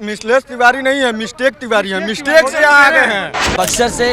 मिथिलेश तिवारी नहीं है, मिस्टेक तिवारी है। मिस्टेक से यहाँ आ गए हैं। बक्सर से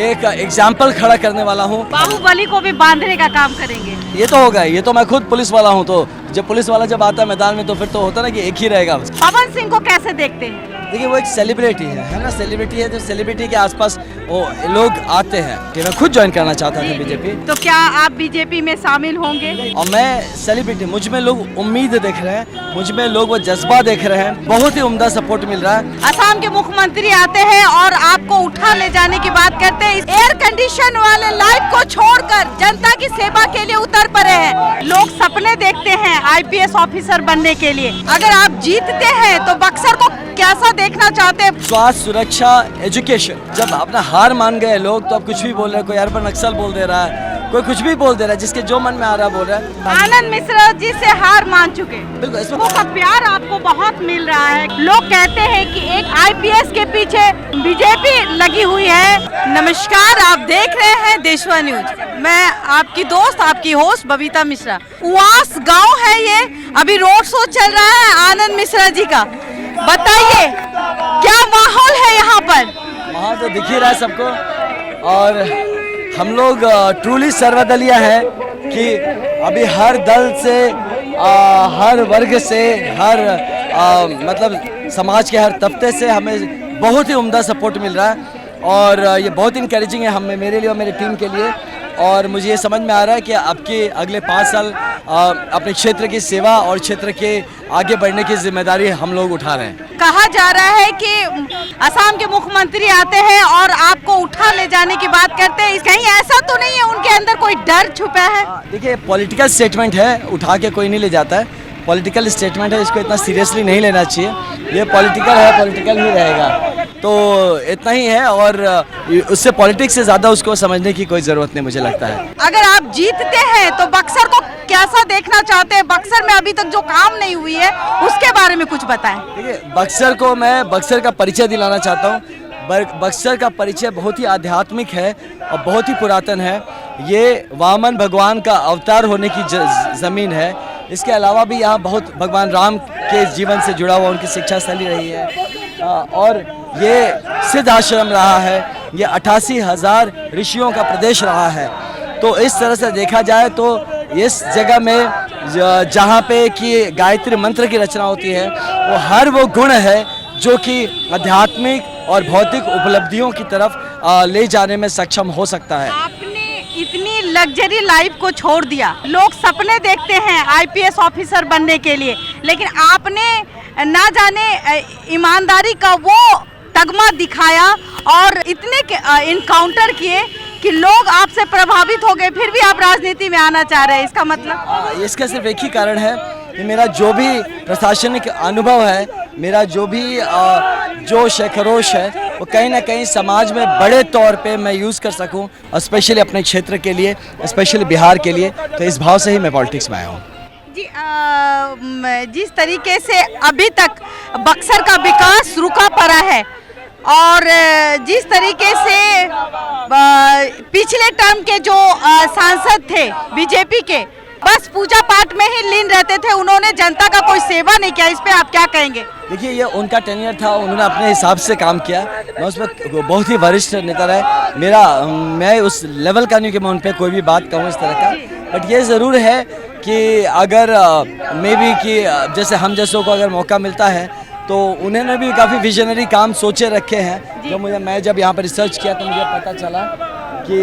एक एग्जाम्पल खड़ा करने वाला हूँ। बाहुबली को भी बांधने का काम करेंगे। ये तो होगा, ये तो मैं खुद पुलिस वाला हूँ, तो जब पुलिस वाला जब आता है मैदान में तो फिर तो होता ना कि एक ही रहेगा। पवन सिंह को कैसे देखते हैं? देखिए वो एक सेलिब्रिटी है ना, सेलिब्रिटी है, तो सेलिब्रिटी के आसपास वो लोग आते हैं। कि मैं खुद ज्वाइन करना चाहता था बीजेपी। तो क्या आप बीजेपी में शामिल होंगे? और मैं सेलिब्रिटी, मुझ में लोग उम्मीद देख रहे हैं, मुझ में लोग वो जज्बा देख रहे हैं। बहुत ही उम्दा सपोर्ट मिल रहा है। असम के मुख्यमंत्री आते हैं और आपको उठा ले जाने की बात करते हैं। एयर कंडीशन वाले लाइफ को छोड़कर जनता की सेवा के लिए उतर पड़े हैं। लोग सपने देखते हैं IPS ऑफिसर बनने के लिए। अगर आप जीतते हैं तो बक्सर को कैसा देखना चाहते हैं? स्वास्थ्य, सुरक्षा, एजुकेशन। जब अपना हार मान गए लोग तो अब कुछ भी बोल रहे हैं। कोई यार पर नक्सल बोल दे रहा है, कोई कुछ भी बोल दे रहा है, जिसके जो मन में आ रहा है बोल रहा है। आनंद मिश्रा जी से हार मान चुके, बिल्कुल, इसमें लोगों का प्यार आपको बहुत मिल रहा है। लोग कहते हैं कि एक IPS के पीछे बीजेपी लगी हुई है। नमस्कार, आप देख रहे हैं देशवा न्यूज। मैं आपकी दोस्त, आपकी होस्ट बबीता मिश्रा। उवास गांव है ये, अभी रोड शो चल रहा है आनंद मिश्रा जी का। बताइए क्या माहौल है यहाँ पर? वहाँ तो दिख ही रहा है सबको। और हम लोग ट्रूली सर्वदलीय है कि अभी हर दल से, हर वर्ग से, हर मतलब समाज के हर तबके से हमें बहुत ही उम्दा सपोर्ट मिल रहा है। और ये बहुत इंकरेजिंग है हमें, मेरे लिए और मेरी टीम के लिए। और मुझे ये समझ में आ रहा है कि अब के अगले 5 साल अपने क्षेत्र की सेवा और क्षेत्र के आगे बढ़ने की जिम्मेदारी हम लोग उठा रहे हैं। कहा जा रहा है कि असम के मुख्यमंत्री आते हैं और आपको उठा ले जाने की बात करते हैं। कहीं ऐसा तो नहीं है उनके अंदर कोई डर छुपा है? देखिए पॉलिटिकल स्टेटमेंट है, उठा के कोई नहीं ले जाता है। पॉलिटिकल स्टेटमेंट है, इसको इतना सीरियसली नहीं लेना चाहिए। ये पॉलिटिकल है, पॉलिटिकल ही रहेगा, तो इतना ही है। और उससे पॉलिटिक्स से ज़्यादा उसको समझने की कोई ज़रूरत नहीं मुझे लगता है। अगर आप जीतते हैं तो बक्सर को कैसा देखना चाहते हैं? बक्सर में अभी तक जो काम नहीं हुई है उसके बारे में कुछ बताएं। देखिए बक्सर को मैं बक्सर का परिचय दिलाना चाहता हूँ। बक्सर का परिचय बहुत ही आध्यात्मिक है और बहुत ही पुरातन है। ये वामन भगवान का अवतार होने की ज़मीन है। इसके अलावा भी यहाँ बहुत भगवान राम के जीवन से जुड़ा हुआ उनकी शिक्षा स्थली रही है। और ये सिद्ध आश्रम रहा है, ये 88,000 ऋषियों का प्रदेश रहा है। तो इस तरह से देखा जाए तो इस जगह में जहाँ पे कि गायत्री मंत्र की रचना होती है, वो हर वो गुण है जो कि आध्यात्मिक और भौतिक उपलब्धियों की तरफ ले जाने में सक्षम हो सकता है। आपने इतनी लग्जरी लाइफ को छोड़ दिया। लोग सपने देखते हैं IPS ऑफिसर बनने के लिए, लेकिन आपने ना जाने ईमानदारी का वो तगमा दिखाया और इतने इनकाउंटर किए कि लोग आपसे प्रभावित हो गए, फिर भी आप राजनीति में आना चाह रहे हैं। इसका मतलब? इसका सिर्फ एक ही कारण है कि मेरा जो भी प्रशासनिक अनुभव है, मेरा जो भी जोश है, खरोश है, वो कहीं ना कहीं समाज में बड़े तौर पे मैं यूज़ कर सकूं, और स्पेशली अपने क्षेत्र के लिए, स्पेशली बिहार के लिए। तो इस भाव से ही मैं पॉलिटिक्स में आया हूँ। जी, जिस तरीके से अभी तक बक्सर का विकास रुका पड़ा है और जिस तरीके से पिछले टर्म के जो सांसद थे बीजेपी के, बस पूजा पाठ में ही लीन रहते थे, उन्होंने जनता का कोई सेवा नहीं किया, इस पे आप क्या कहेंगे? देखिए ये उनका टेन्योर था, उन्होंने अपने हिसाब से काम किया। मैं उसमें बहुत ही वरिष्ठ नेता रहे। मैं उस लेवल का नहीं कि मैं उन पर कोई भी बात कहूँ इस तरह का। बट ये ज़रूर है कि अगर मे बी कि जैसे हम जैसों को अगर मौका मिलता है तो उन्होंने भी काफ़ी विजनरी काम सोचे रखे हैं। जो मैं जब यहाँ पर रिसर्च किया तो मुझे पता चला कि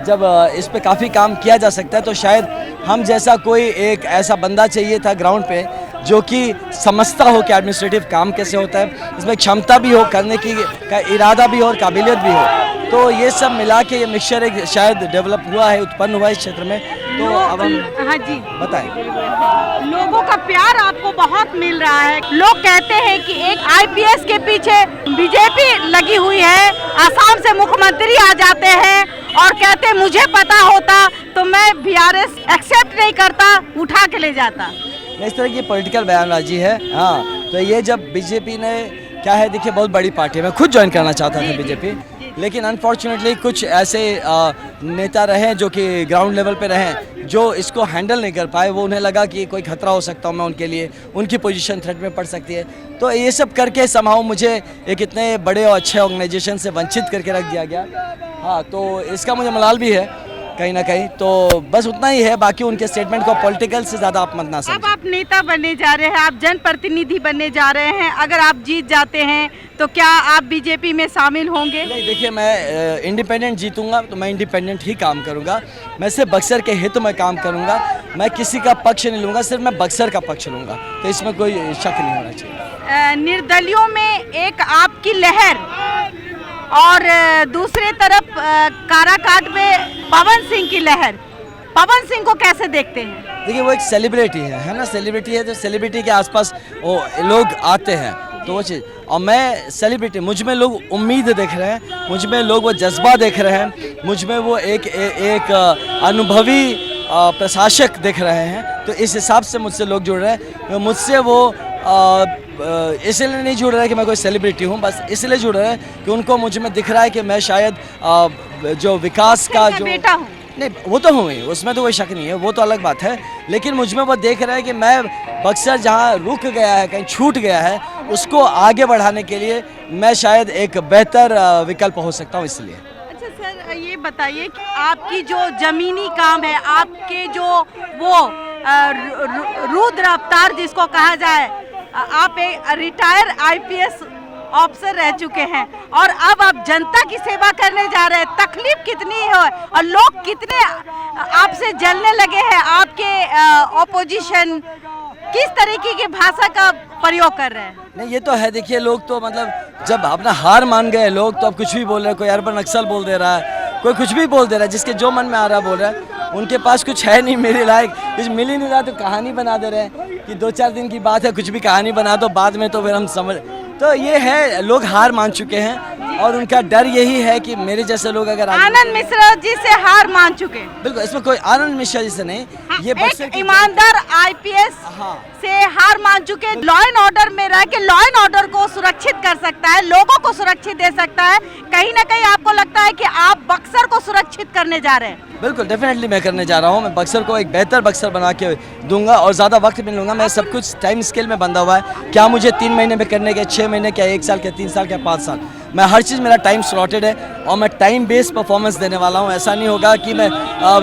जब इस पे काफ़ी काम किया जा सकता है, तो शायद हम जैसा कोई एक ऐसा बंदा चाहिए था ग्राउंड पे जो कि समझता हो कि एडमिनिस्ट्रेटिव काम कैसे होता है, इसमें क्षमता भी हो, करने की का इरादा भी हो और काबिलियत भी हो। तो ये सब मिला के ये मिक्सचर एक शायद डेवलप हुआ है, उत्पन्न हुआ है इस क्षेत्र में। तो अब हम हाँ जी बताएं। लोगों का प्यार आपको बहुत मिल रहा है। लोग कहते हैं कि एक IPS के पीछे बीजेपी लगी हुई है। असम से मुख्यमंत्री आ जाते हैं और कहते हैं मुझे पता होता तो मैं BRS एक्सेप्ट नहीं करता, उठा के ले जाता। इस तरह की पॉलिटिकल बयानबाजी है। हाँ, तो ये जब बीजेपी ने क्या है, देखिए बहुत बड़ी पार्टी है, मैं खुद ज्वाइन करना चाहता था बीजेपी, लेकिन अनफॉर्चुनेटली कुछ ऐसे नेता रहे जो कि ग्राउंड लेवल पे रहे जो इसको हैंडल नहीं कर पाए, वो उन्हें लगा कि कोई खतरा हो सकता हूँ मैं उनके लिए, उनकी पोजीशन थ्रेट में पड़ सकती है, तो ये सब करके समाओ मुझे एक इतने बड़े और अच्छे ऑर्गेनाइजेशन से वंचित करके रख दिया गया। हाँ, तो इसका मुझे मलाल भी है कहीं ना कहीं, तो बस उतना ही है। बाकी उनके स्टेटमेंट को पॉलिटिकल से ज़्यादा आप मत ना समझें। अब आप नेता बनने जा रहे हैं, आप जनप्रतिनिधि बनने जा रहे हैं, अगर आप जीत जाते हैं तो क्या आप बीजेपी में शामिल होंगे? नहीं, देखिए मैं इंडिपेंडेंट जीतूंगा तो मैं इंडिपेंडेंट ही काम करूंगा, मैं सिर्फ बक्सर के हित में काम करूंगा, मैं किसी का पक्ष नहीं लूँगा, सिर्फ मैं बक्सर का पक्ष लूँगा, तो इसमें कोई शक नहीं होना चाहिए। निर्दलियों में एक आपकी लहर और दूसरे तरफ काराकाट में पवन सिंह की लहर, पवन सिंह को कैसे देखते हैं? देखिए वो एक सेलिब्रिटी है ना, सेलिब्रिटी है तो सेलिब्रिटी के आसपास वो लोग आते हैं, तो वो चीज़, और मैं सेलिब्रिटी, मुझ में लोग उम्मीद देख रहे हैं, मुझ में लोग वो जज्बा देख रहे हैं, मुझ में वो एक अनुभवी प्रशासक देख रहे हैं, तो इस हिसाब से मुझसे लोग जुड़ रहे हैं। मुझसे वो इसलिए नहीं जुड़ रहा है कि मैं कोई सेलिब्रिटी हूँ, बस इसलिए जुड़ रहा है कि उनको मुझ में दिख रहा है कि मैं शायद जो विकास का जो बेटा हूँ। नहीं, वो तो हूँ ही, उसमें तो कोई शक नहीं है, वो तो अलग बात है, लेकिन मुझ में वो देख रहा है कि मैं बक्सर जहाँ रुक गया है, कहीं छूट गया है, उसको आगे बढ़ाने के लिए मैं शायद एक बेहतर विकल्प हो सकता हूँ, इसलिए। अच्छा सर, ये बताइए कि आपकी जो जमीनी काम है, आपके जो वो रुद्र अवतार जिसको कहा जाए, आप एक रिटायर आईपीएस ऑफिसर रह चुके हैं और अब आप जनता की सेवा करने जा रहे हैं, तकलीफ कितनी है और लोग कितने आपसे जलने लगे हैं, आपके ऑपोजिशन किस तरीके की भाषा का प्रयोग कर रहे हैं? नहीं, ये तो है, देखिए लोग तो मतलब जब अपना हार मान गए लोग तो अब कुछ भी बोल रहे हैं, कोई अर्बन नक्सल बोल दे रहा है, कोई कुछ भी बोल दे रहा है, जिसके जो मन में आ रहा है बोल रहा है, उनके पास कुछ है नहीं मेरे लायक, कुछ मिल ही नहीं रहा, तो कहानी बना दे रहे हैं कि 2-4 दिन की बात है, कुछ भी कहानी बना दो, बाद में तो फिर हम समझ, तो ये है, लोग हार मान चुके हैं और उनका डर यही है कि मेरे जैसे लोग अगर आनंद मिश्रा जी से हार मान चुके हैं। बिल्कुल, इसमें कोई आनंद मिश्रा जी से नहीं, ये एक ईमानदार आईपीएस से हार मान चुके, लॉ एंड ऑर्डर में रह के लॉ एंड ऑर्डर को सुरक्षित कर सकता है, लोगों को सुरक्षित दे सकता है, कहीं ना कहीं आपको लगता है कि आप बक्सर को सुरक्षित करने जा रहे हैं? बिल्कुल, डेफिनेटली मैं करने जा रहा हूँ, मैं बक्सर को एक बेहतर बक्सर बना के दूंगा और ज़्यादा वक्त भी लूँगा, मैं सब कुछ टाइम स्केल में बंधा हुआ है, क्या मुझे 3 महीने में करने के, 6 महीने क्या, 1 साल क्या, 3 साल क्या, 5 साल, मैं हर चीज़ मेरा टाइम स्लॉटेड है और मैं टाइम बेस्ड परफॉर्मेंस देने वाला हूँ। ऐसा नहीं होगा कि मैं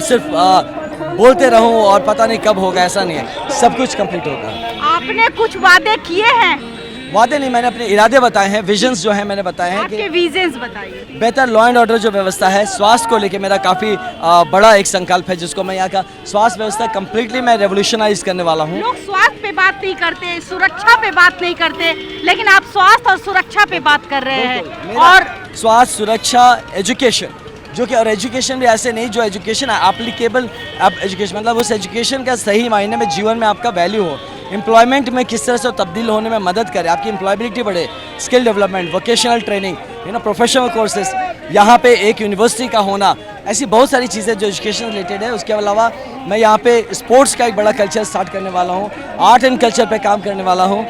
सिर्फ बोलते रहूँ और पता नहीं कब होगा, ऐसा नहीं है, सब कुछ कंप्लीट होगा। आपने कुछ वादे किए हैं? वादे नहीं, मैंने अपने इरादे बताए हैं, विजन्स जो है मैंने बताए हैं आपके कि विजन्स बताइए। बेहतर लॉ एंड ऑर्डर जो व्यवस्था है, स्वास्थ्य को लेके मेरा काफ़ी बड़ा एक संकल्प है, जिसको मैं यहाँ का स्वास्थ्य व्यवस्था कम्प्लीटली मैं रेवोल्यूशनाइज करने वाला हूँ। लोग स्वास्थ्य पे बात नहीं करते, सुरक्षा पे बात नहीं करते, लेकिन आप स्वास्थ्य और सुरक्षा पे बात कर रहे हैं। और स्वास्थ्य, सुरक्षा, एजुकेशन, जो कि, और एजुकेशन भी ऐसे नहीं जो एजुकेशन एप्लीकेबल एजुकेशन, मतलब उस एजुकेशन का सही मायने में जीवन में आपका वैल्यू हो, एम्प्लॉयमेंट में किस तरह से तब्दील होने में मदद करे, आपकी एम्प्लॉयबिलिटी बढ़े, skill development, vocational training, professional courses, यहाँ पे एक यूनिवर्सिटी का होना, ऐसी बहुत सारी चीज़ें जो एजुकेशन रिलेटेड है। उसके अलावा मैं यहाँ पे स्पोर्ट्स का एक बड़ा कल्चर स्टार्ट करने वाला हूँ, आर्ट एंड कल्चर पे काम करने वाला हूँ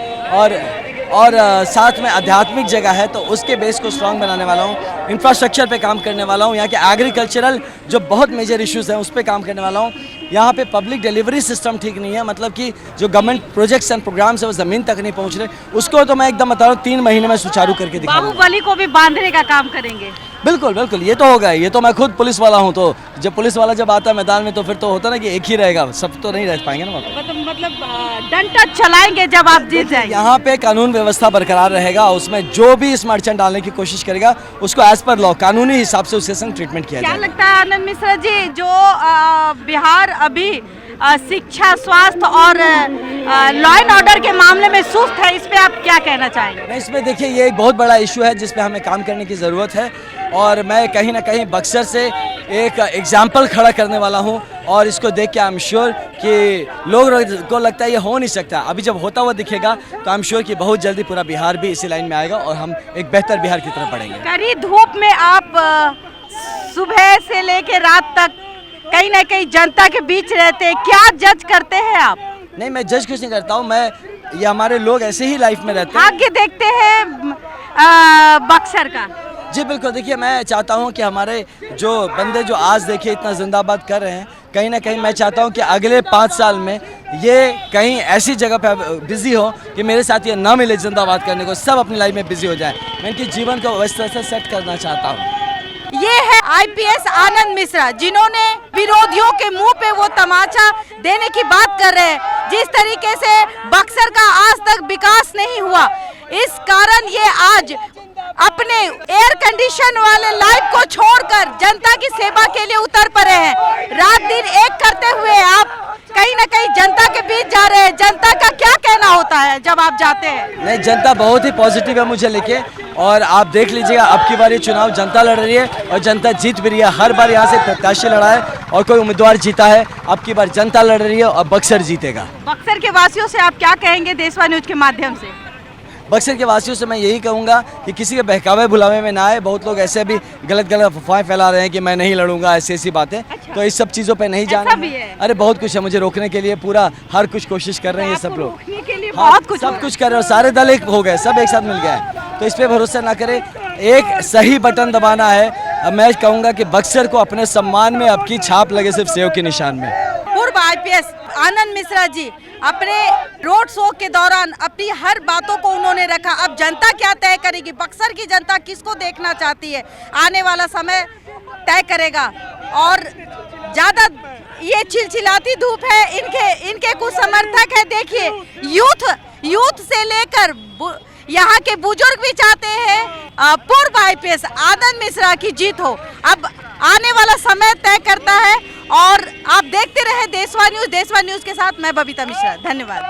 और साथ में आध्यात्मिक जगह है तो उसके बेस को स्ट्रांग बनाने वाला हूँ, इंफ्रास्ट्रक्चर पे काम करने वाला हूँ, यहाँ के एग्रीकल्चरल जो बहुत मेजर इश्यूज़ हैं उस पर काम करने वाला हूँ। यहाँ पे पब्लिक डिलीवरी सिस्टम ठीक नहीं है, मतलब कि जो गवर्नमेंट प्रोजेक्ट्स एंड प्रोग्राम्स है वो ज़मीन तक नहीं पहुँच रहे, उसको तो मैं एकदम बता रहा हूँ 3 महीने में सुचारू करके दिखाऊंगा। बाहुबली को भी बांधने का काम करेंगे? बिल्कुल बिल्कुल, ये तो होगा, ये तो मैं खुद पुलिस वाला हूँ, तो जब पुलिस वाला जब आता है मैदान में तो फिर तो होता ना कि एक ही रहेगा, सब तो नहीं रह पाएंगे ना। मतलब डंडा चलाएंगे जब आप जीत जाएंगे। यहाँ पे कानून व्यवस्था बरकरार रहेगा, उसमें जो भी इस मर्चेंट डालने की कोशिश करेगा उसको एज पर लॉ कानूनी हिसाब से उसके संग ट्रीटमेंट किया जाएगा। क्या लगता है आनंद मिश्रा जी, जो बिहार अभी शिक्षा, स्वास्थ्य और लॉ एंड ऑर्डर के मामले में सुस्त है, इस पे आप क्या कहना चाहेंगे? नहीं, इसमें देखिए ये एक बहुत बड़ा इशू है जिस पे हमें काम करने की ज़रूरत है और मैं कहीं ना कहीं बक्सर से एक एग्जाम्पल खड़ा करने वाला हूँ और इसको देख के आई एम श्योर कि लोग को लगता है ये हो नहीं सकता, अभी जब होता हुआ दिखेगा तो आई एम श्योर कि बहुत जल्दी पूरा बिहार भी इसी लाइन में आएगा और हम एक बेहतर बिहार की तरफ बढ़ेंगे। कड़ी धूप में आप सुबह से लेके रात तक कहीं ना कहीं जनता के बीच रहते हैं, क्या जज करते हैं आप? नहीं, मैं जज कुछ नहीं करता हूँ, मैं ये हमारे लोग ऐसे ही लाइफ में रहते हैं। भाग्य देखते हैं बक्सर का? जी बिल्कुल, देखिए मैं चाहता हूँ कि हमारे जो बंदे जो आज देखिए इतना जिंदाबाद कर रहे हैं, कहीं ना कहीं मैं चाहता हूं कि अगले 5 साल में ये कहीं ऐसी जगह पे बिजी हो कि मेरे साथ ये ना मिले जिंदाबाद करने को, सब अपनी लाइफ में बिजी हो जाए। मैं इनके जीवन को इस तरह से सेट करना चाहता हूँ। ये है आईपीएस आनंद मिश्रा, जिन्होंने विरोधियों के मुंह पे वो तमाचा देने की बात कर रहे हैं। जिस तरीके से बक्सर का आज तक विकास नहीं हुआ, इस कारण ये आज अपने एयर कंडीशन वाले लाइफ को छोड़कर जनता की सेवा के लिए उतर पड़े हैं। रात दिन एक करते हुए आप कहीं ना कहीं जनता के बीच जा रहे हैं। जनता का क्या कहना होता है जब आप जाते हैं? नहीं, जनता बहुत ही पॉजिटिव है मुझे लेके, और आप देख लीजिएगा अब की बार ये चुनाव जनता लड़ रही है और जनता जीत भी रही है। हर बार यहाँ से प्रत्याशी लड़ा है और कोई उम्मीदवार जीता है, अब की बार जनता लड़ रही है और बक्सर जीतेगा। बक्सर के वासियों से आप क्या कहेंगे देशवा न्यूज के माध्यम से? बक्सर के वासियों से मैं यही कहूँगा कि किसी के बहकावे बुलावे में ना आए। बहुत लोग ऐसे भी गलत अफवाहें फैला रहे हैं कि मैं नहीं लड़ूंगा, ऐसी बातें। अच्छा। तो इस सब चीज़ों पे नहीं जाना है। अरे बहुत कुछ है, मुझे रोकने के लिए पूरा हर कुछ कोशिश कर रहे हैं ये सब लोग। रोकने के लिए हाँ, बहुत कुछ सब कुछ कर रहे हो, सारे दल एक हो गए, सब एक साथ मिल गए। तो इस पे भरोसा ना करें, एक सही बटन दबाना है। अब मैं कहूँगा कि बक्सर को अपने सम्मान में अब की छाप लगे, सिर्फ सेव के निशान में। पूर्व आईपीएस आनंद मिश्रा जी अपने रोड शो के दौरान अपनी हर बातों को उन्होंने रखा। अब जनता क्या तय करेगी, बक्सर की जनता किसको देखना चाहती है, आने वाला समय तय करेगा। और ज्यादा ये चिलचिलाती धूप है, इनके कुछ समर्थक है। देखिए, यूथ से लेकर यहाँ के बुजुर्ग भी चाहते हैं पूर्व आईपीएस आनंद मिश्रा की जीत हो। अब आने वाला समय तय करता है और आप देखते रहे देशवा न्यूज। देशवा न्यूज के साथ मैं बबीता मिश्रा, धन्यवाद।